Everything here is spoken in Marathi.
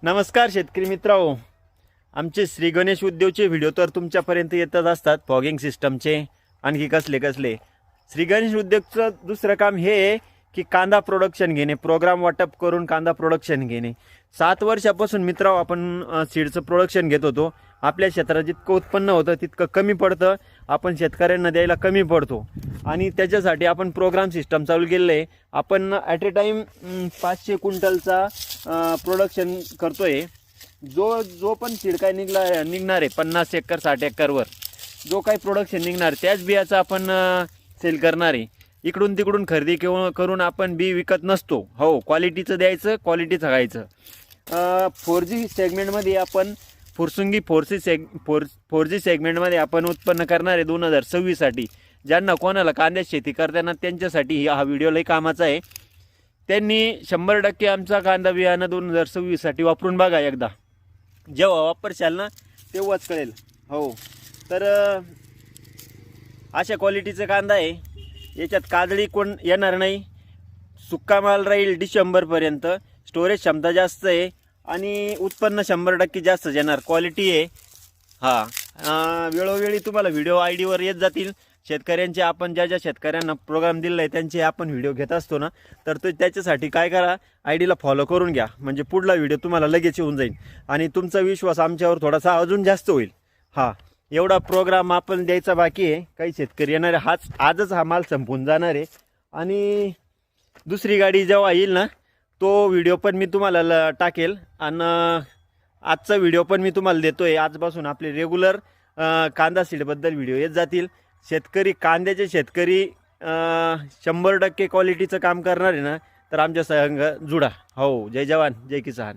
नमस्कार शेतकरी मित्रांनो, आमचे श्री गणेश उद्योगचे व्हिडिओ तर तुमच्यापर्यंत येतच असतात. फॉगिंग सिस्टमचे आणखी कसले कसले. श्री गणेश उद्योगचं दुसरं काम हे आहे की कांदा प्रोडक्शन घेणे, प्रोग्राम वाटप करून कांदा प्रोडक्शन घेणे. 7 वर्षापासून मित्रांनो आपण सीडचं प्रोडक्शन घेत होतो. आपल्या क्षेत्रात जितकं उत्पन्न होतं तितकं कमी पडतं, आपण शेतकऱ्यांना द्यायला कमी पडतो आणि त्याच्यासाठी आपण प्रोग्राम सिस्टम चालू केलेलं आहे. आपण ॲट ए टाईम 500 क्विंटलचा प्रोडक्शन करतोय. जो पण सीड काय निघणार आहे 50 एकर 60 एकरवर जो काही प्रोडक्शन निघणार त्याच बियाचं आपण सेल करणार आहे. इकडून तिकडून खरेदी करून आपण बी विकत नसतो. हो, क्वालिटीचं द्यायचं, क्वालिटीचं खायचं. 4G सेगमेंटमध्ये आपण फुरसुंगी 4G सेगमेंटमध्ये आपण उत्पन्न करणार आहे 2026साठी. ज्यांना कोणाला कांद्यात शेती करताना त्यांच्यासाठी हा व्हिडिओ लई कामाचा आहे. त्यांनी 100% आमचा कांदा बियाणं 2026साठी वापरून बघा एकदा. जेव्हा वापरशाल ना तेव्हाच कळेल. हो, तर अशा क्वालिटीचा कांदा आहे. याच्यात काजळी कोण येणार नाही. सुक्का माल राहील डिसेंबरपर्यंत. स्टोरेज क्षमता जास्त आहे आणि उत्पन्न 100% जास्त येणार. क्वालिटी आहे. वेळोवेळी तुम्हाला व्हिडिओ आयडीवर येत जातील. शेतकऱ्यांचे आपण ज्या शेतकऱ्यांना प्रोग्राम दिलेला आहे त्यांचे आपण व्हिडिओ घेत असतो ना, तर तो त्याच्यासाठी काय करा, आयडीला फॉलो करून घ्या. म्हणजे पुढला व्हिडिओ तुम्हाला लगेच येऊन जाईल आणि तुमचा विश्वास आमच्यावर थोडासा अजून जास्त होईल. एवढा प्रोग्राम आपण द्यायचा बाकी आहे. काही शेतकरी येणार आहे. आजच हा माल संपून जाणार आहे आणि दुसरी गाडी जेव्हा येईल ना तो व्हिडिओ पण मी तुम्हाला टाकेल. आणि आजचा व्हिडिओ पण मी तुम्हाला देतोय. आजपासून आपले रेग्युलर कांदा सीडबद्दल व्हिडिओ येत जातील. कांद्याचे शेतकरी 100% क्वालिटीचं काम करणार आहे ना, तर आमच्या संघ जुडा. हो, जय जवान जय किसान.